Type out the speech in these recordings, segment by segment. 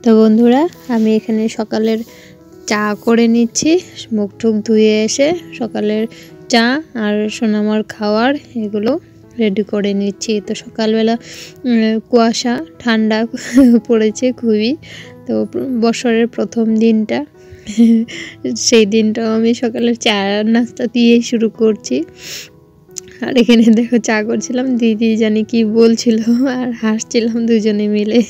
তো বন্ধুরা আমি এখানে সকালের চা করে নিচ্ছি, মুখ টুক ধুয়ে এসে সকালের চা আর সোনামার খাওয়ার এগুলো রেডি করে নিচ্ছি। তো সকালবেলা কুয়াশা ঠান্ডা পড়েছে খুবই, তো বছরের প্রথম দিনটা সেই দিনটাও আমি সকালের চা নাস্তা দিয়েই শুরু করছি। আর এখানে দেখো চা করছিলাম, দিদি জানি কি বলছিল আর হাসছিলাম দুজনে মিলে।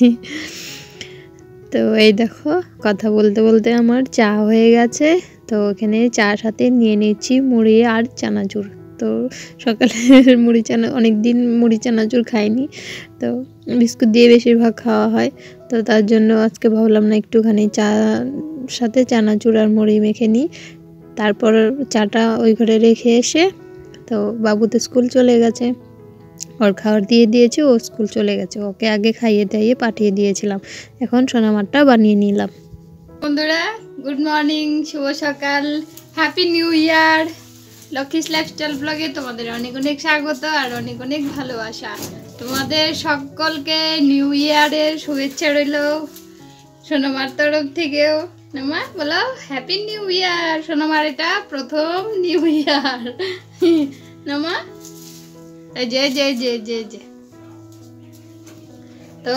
তো এই দেখো কথা বলতে বলতে আমার চা হয়ে গেছে। তো এখানে চা সাথে নিয়ে নিচ্ছি মুড়ি আর চানাচুর। তো সকালে মুড়ি চানা অনেক দিন মুড়ি চানাচুর খাইনি, তো বিস্কুট দিয়ে বেশিরভাগ খাওয়া হয়। তো তার জন্য আজকে ভাবলাম না একটুখানি চা সাথে চানাচুর আর মুড়ি মেখে নিই। তারপর চাটা ওই ঘরে রেখে এসে তো বাবু তো স্কুল চলে গেছে, ওর খাবার দিয়ে দিয়েছি, ও স্কুল চলে গেছে, ওকে আগে খাইয়ে দাইয়ে পাঠিয়ে দিয়েছিলাম। এখন সোনামারটা বানিয়ে নিলাম। বন্ধুরা গুড মর্নিং, শুভ সকাল, happy new year. Lakshmi's lifestyle ব্লগে তোমাদের অনেক অনেক স্বাগত আর অনেক অনেক ভালোবাসা। তোমাদের সকলকে নিউ ইয়ারের শুভেচ্ছা রইল সোনামার তরফ থেকেও। সোনামা বলো হ্যাপি নিউ ইয়ার। সোনামার এটা প্রথম নিউ ইয়ার। সোনামা এই যে যে যে যে যে তো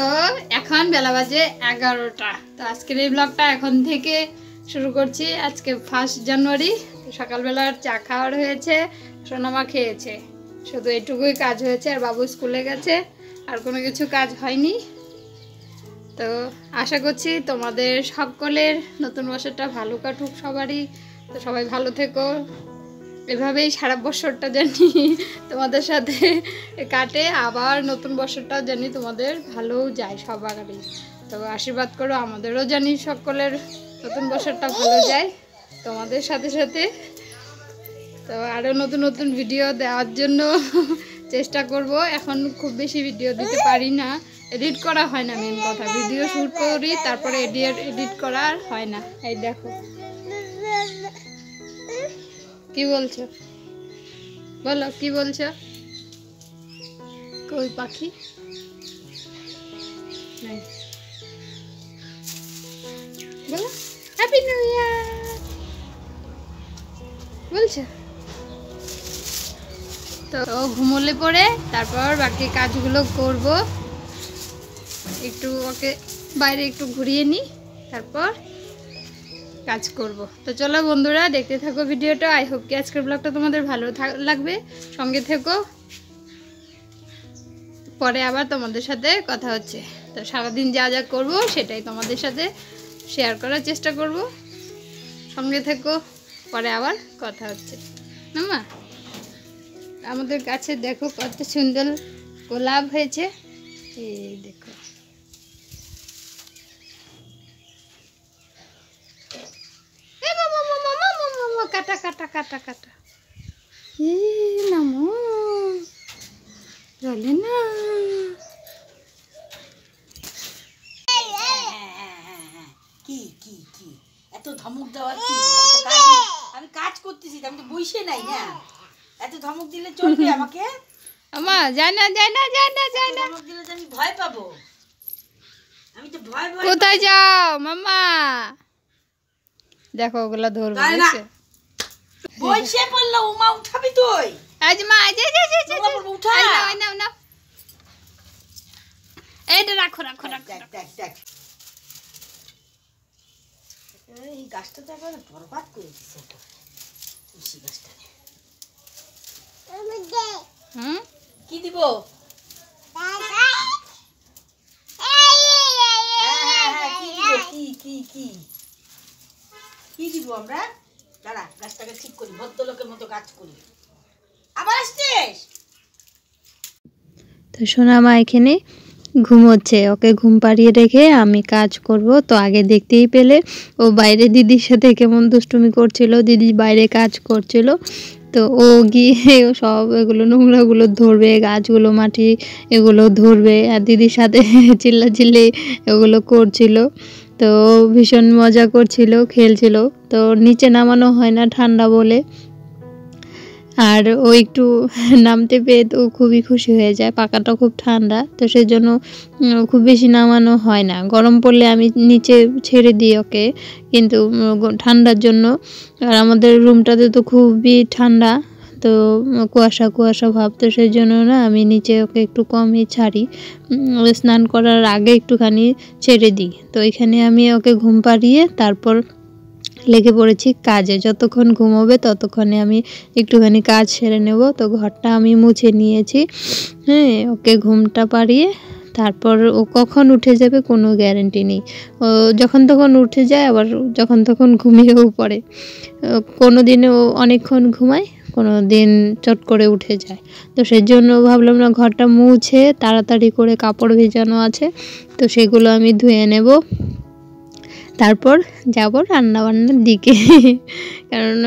এখন বেলা বাজে 11টা। তো আজকের এই ব্লগটা এখন থেকে শুরু করছি। আজকে 1 জানুয়ারি। সকালবেলার চা খাওয়ার হয়েছে, সোনামা খেয়েছে, শুধু এটুকুই কাজ হয়েছে। আর বাবু স্কুলে গেছে, আর কোনো কিছু কাজ হয়নি। তো আশা করছি তোমাদের সকলের নতুন বছরটা ভালো কাটুক সবারই। তো সবাই ভালো থেকো, এভাবেই সারা বছরটা জানি তোমাদের সাথে কাটে, আবার নতুন বছরটাও জানি তোমাদের ভালোও যায় সবারই। তো আশীর্বাদ করো আমাদেরও জানি সকলের নতুন বছরটা ভালো যায় তোমাদের সাথে সাথে। তো আরও নতুন নতুন ভিডিও দেওয়ার জন্য চেষ্টা করব। এখন খুব বেশি ভিডিও দিতে পারি না, এডিট করা হয় না, মেন কথা ভিডিও শ্যুট করি তারপরে এডিট করা হয় না। এই দেখো কি বলছো, বলো কি বলছো। কই পাখি বলো হ্যাপি নিউ ইয়ার বলছো। তো ঘুমোলে পরে তারপর বাকি কাজগুলো করব। একটু ওকে বাইরে একটু ঘুরিয়ে নিই, তারপর কাজ করব। তো চলো বন্ধুরা দেখতে থাকো ভিডিওটা। আই হোপ কি আজকের ব্লগটা তোমাদের ভালো লাগবে, সঙ্গে থেকো, পরে আবার তোমাদের সাথে কথা হচ্ছে। তো সারাদিন যা যা করব সেটাই তোমাদের সাথে শেয়ার করার চেষ্টা করব, সঙ্গে থেকো, পরে আবার কথা হচ্ছে। না আমাদের কাছে দেখো কত সুন্দর গোলাপ হয়েছে, এই দেখো। কাটা কাটা কাটা কাটা নামো চলে না। কি কি কি এত ধমক দেওয়ার কি? আমি কাজ করতেছি, আমি তো বসে নাই না। এত ধমক দিলে চলবে আমাকে? আমা যায় না যায় না যায় না যায় না, ধমক দিলে তো আমি ভয় পাবো। আমি তো ভয় ভয়। কোথায় যাও মামা? দেখো ওগুলা ধরবে বুঝছে। বসে পড়লো, উমা উঠাবি তুই? আজ মা আজ উঠা নাও নাও, এইটা রাখো রাখো রাখো। দেখ দেখ দেখ, এই গাছটা তো একবার বরবাদ করে দিচ্ছে তুলসী গাছটা। কি দিব? কি কি কি কি দিব আমরা? দাঁড়া, গাছটাকে ঠিক করি, ভদ্রলোকের মতো কাজ করি। আবার আসছিস? তো সোনামা এখানে ঘুমোচ্ছে, ওকে ঘুম পাড়িয়ে রেখে আমি কাজ করব। তো আগে দেখতেই পেলে ও বাইরে দিদির সাথে কেমন দুষ্টুমি করছিল, দিদি বাইরে কাজ করছিল। তো ও গিয়ে সব এগুলো নোংরাগুলো ধরবে, গাছগুলো মাটি এগুলো ধরবে, আর দিদির সাথে চিল্লাচিল্লি এগুলো করছিল। তো ভীষণ মজা করছিল, খেলছিল। তো নিচে নামানো হয় না ঠান্ডা বলে, আর ও একটু নামতে পেয়ে তো খুবই খুশি হয়ে যায়। পাকাটা খুব ঠান্ডা, তো সেজন্য খুব বেশি নামানো হয় না। গরম পড়লে আমি নিচে ছেড়ে দিই ওকে, কিন্তু ঠান্ডার জন্য। আর আমাদের রুমটাতে তো খুবই ঠান্ডা, তো কুয়াশা কুয়াশা ভাব, তো সেই জন্য না আমি নিচে ওকে একটু কমই ছাড়ি। স্নান করার আগে একটুখানি ছেড়ে দিই। তো এখানে আমি ওকে ঘুম পাড়িয়ে তারপর লেগে পড়েছি কাজে। যতক্ষণ ঘুমোবে ততক্ষণে আমি একটুখানি কাজ সেরে নেব। তো ঘরটা আমি মুছে নিয়েছি, হ্যাঁ। ওকে ঘুমটা পাড়িয়ে তারপর ও কখন উঠে যাবে কোনো গ্যারেন্টি নেই। ও যখন তখন উঠে যায়, আবার যখন তখন ঘুমিয়েও পড়ে। কোনো দিনে ও অনেকক্ষণ ঘুমায়, কোনো দিন চট করে উঠে যায়। তো সেজন্য ভাবলাম না ঘরটা মুছে তাড়াতাড়ি করে, কাপড় ভেজানো আছে তো সেগুলো আমি ধুয়ে নেব, তারপর যাব রান্নাবান্নার দিকে। কারণ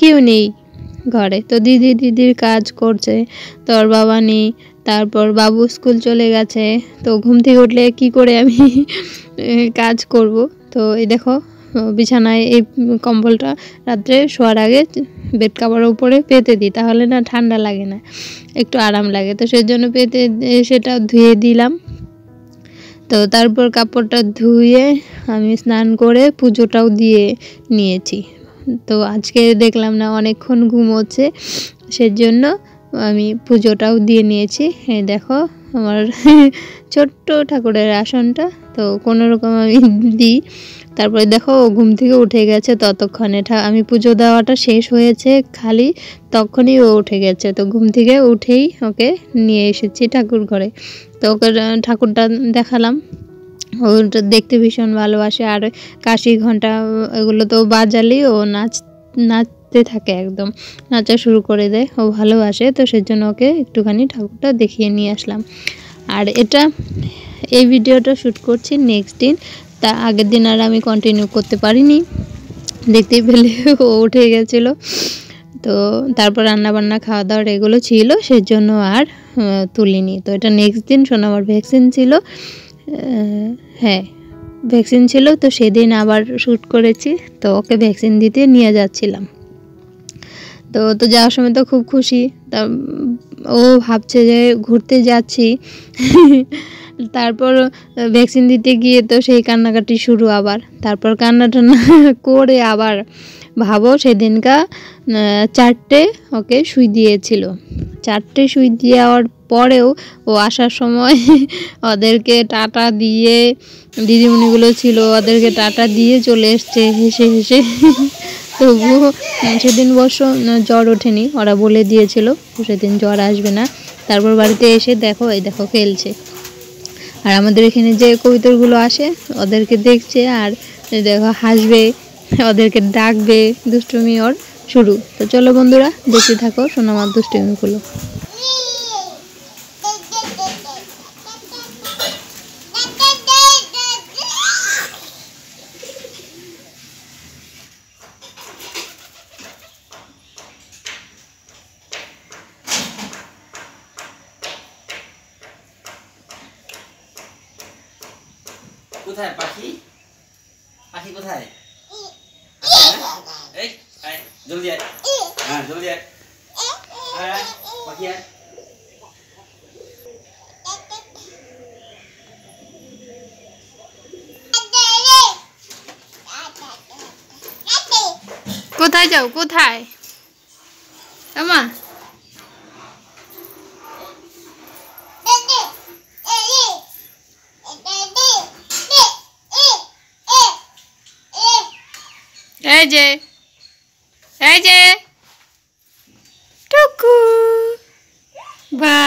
কেউ নেই ঘরে, তো দিদির কাজ করছে, তো ওর বাবা নেই। তারপর বাবু স্কুল চলে গেছে, তো ঘুম থেকে উঠলে কি করে আমি কাজ করব। তো এই দেখো বিছানায় এই কম্বলটা রাত্রে শোয়ার আগে বেড কাভারের উপরে পেতে দিই, তাহলে না ঠান্ডা লাগে না, একটু আরাম লাগে। তো সেজন্য পেতে সেটা ধুয়ে দিলাম। তো তারপর কাপড়টা ধুয়ে আমি স্নান করে পুজোটাও দিয়ে নিয়েছি। তো আজকে দেখলাম না অনেকক্ষণ ঘুমোচ্ছে, সেজন্য আমি পুজোটাও দিয়ে নিয়েছি। এই দেখো আমার ছোট্ট ঠাকুরের আসনটা, তো কোনো রকম আমি দিই। তারপরে দেখো ও ঘুম থেকে উঠে গেছে, ততক্ষণে আমি পুজো দেওয়াটা শেষ হয়েছে খালি, তখনই ও উঠে গেছে। তো ঘুম থেকে উঠেই ওকে নিয়ে এসেছি ঠাকুর ঘরে। তো ওকে ঠাকুরটা দেখালাম, ওটা দেখতে ভীষণ ভালোবাসে। আর কাশি ঘন্টা এগুলো তো বাজালেই ও নাচতে থাকে, একদম নাচা শুরু করে দেয়, ও ভালোবাসে। তো সেজন্য ওকে একটুখানি ঠাকুরটা দেখিয়ে নিয়ে আসলাম। আর এই ভিডিওটা শ্যুট করছি নেক্সট দিন, তা আগের দিন আর আমি কন্টিনিউ করতে পারিনি, দেখতেই পেলে ও উঠে গেছিলো। তো তারপর রান্নাবান্না খাওয়া দাওয়ার এগুলো ছিল, সেজন্য আর তুলিনি। তো এটা নেক্সট দিন সোনামার ভ্যাকসিন ছিল, হ্যাঁ ভ্যাকসিন ছিল, তো সেদিন আবার শ্যুট করেছি। তো ওকে ভ্যাকসিন দিতে নিয়ে যাচ্ছিলাম। তো যাওয়ার সময় তো খুব খুশি, তা ও ভাবছে যে ঘুরতে যাচ্ছি। তারপর ভ্যাকসিন দিতে গিয়ে তো সেই কান্নাকাটি শুরু আবার। তারপর কান্না টান্না করে আবার ভাবো সেদিনকা 4টে ওকে সুই দিয়েছিল। 4টে সুই দেওয়ার পরেও ও আসার সময় ওদেরকে টাটা দিয়ে, দিদিমণিগুলো ছিল ওদেরকে টাটা দিয়ে চলে এসছে হেসে হেসে। তবুও সেদিন অবশ্য জ্বর ওঠেনি, ওরা বলে দিয়েছিল সেদিন জ্বর আসবে না। তারপর বাড়িতে এসে দেখো এই দেখো খেলছে। আর আমাদের এখানে যে কবুতরগুলো আসে ওদেরকে দেখছে, আর দেখো হাসবে, ওদেরকে ডাকবে, দুষ্টুমি ওর শুরু। তো চলো বন্ধুরা দেখতে থাকো সোনামার দুষ্টুমিগুলো। কোথায় পাখি? পাখি কোথায়? এই জলদি আয়, হ্যাঁ জলদি আয়, পাখি আয়। কোথায় যাও, কোথায় আমা? এই যে টুকু বা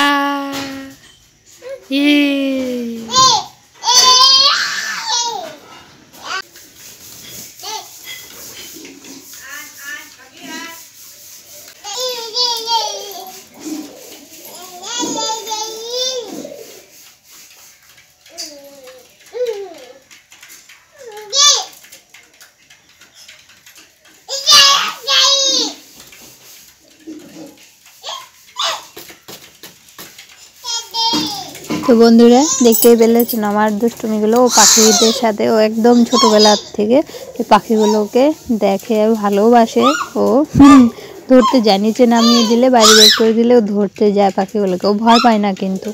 তো বন্ধুরা দেখতেই পেলেছেন আমার দুষ্টুমিগুলো, ও পাখিদের সাথে ও একদম ছোটোবেলার থেকে এই পাখিগুলোকে দেখে ভালোবাসে। ও ধরতে যায়, নিচে নামিয়ে দিলে বাইরে বের করে দিলে ও ধরতে যায় পাখিগুলোকে। ও ভয় পায় না, কিন্তু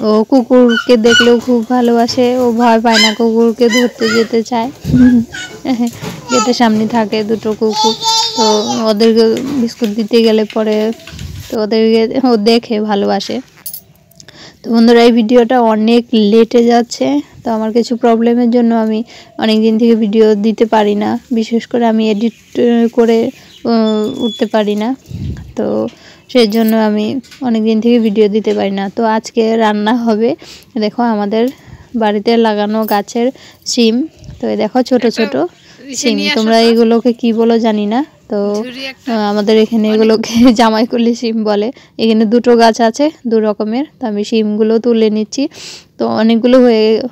ও কুকুরকে দেখলেও খুব ভালোবাসে। ও ভয় পায় না, কুকুরকে ধরতে যেতে চায়। গেটের সামনে থাকে দুটো কুকুর, তো ওদেরকে বিস্কুট দিতে গেলে পরে তো ওদেরকে ও দেখে ভালোবাসে। তো বন্ধুরা, এই ভিডিওটা অনেক লেটে যাচ্ছে। তো আমার কিছু প্রবলেমের জন্য আমি অনেক দিন থেকে ভিডিও দিতে পারি না, বিশেষ করে আমি এডিট করে উঠতে পারি না। তো সেই জন্য আমি অনেক দিন থেকে ভিডিও দিতে পারি না। তো আজকে রান্না হবে, দেখো আমাদের বাড়িতে লাগানো গাছের সিম। তো এই দেখো ছোট ছোট সিম, তোমরা এগুলোকে কি বলো জানি না। তো আমাদের এখানে এগুলোকে জামাইকুলি সিম বলে। এখানে দুটো গাছ আছে, দু রকমের। তো আমি সিমগুলো তুলে নিচ্ছি। তো অনেকগুলো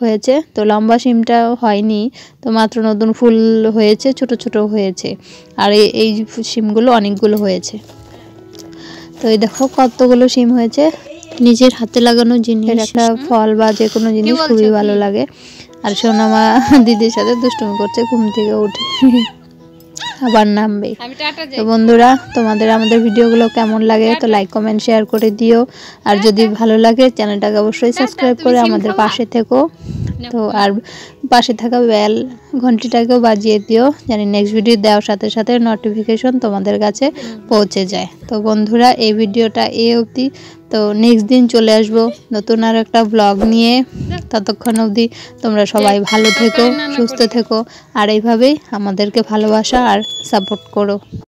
হয়েছে। তো লম্বা সিমটা হয়নি, তো মাত্র নতুন ফুল হয়েছে, ছোট ছোট হয়েছে। আর এই সিমগুলো অনেকগুলো হয়েছে। তো এই দেখো কতগুলো সিম হয়েছে। নিজের হাতে লাগানো জিনিস, একটা ফল বা যে কোনো জিনিস খুবই ভালো লাগে। আর সোনামা দিদির সাথে দুষ্টুমি করছে, ঘুম থেকে উঠে আবার নামবে। তো বন্ধুরা, তোমাদের আমাদের ভিডিওগুলো কেমন লাগে তো লাইক কমেন্ট শেয়ার করে দিও। আর যদি ভালো লাগে চ্যানেলটাকে অবশ্যই সাবস্ক্রাইব করে আমাদের পাশে থেকো। তো আর পাশে থাকা বেল ঘন্টিটাকেও বাজিয়ে দিও, জানি নেক্সট ভিডিও দেওয়ার সাথে সাথে নোটিফিকেশন তোমাদের কাছে পৌঁছে যায়। তো বন্ধুরা, এই ভিডিওটা এই অবধি। তো নেক্সট দিন চলে আসবো নতুন আর একটা ব্লগ নিয়ে। ততক্ষণ অবধি তোমরা সবাই ভালো থেকো, সুস্থ থেকো, আর এইভাবেই আমাদেরকে ভালোবাসা আর সাপোর্ট করো।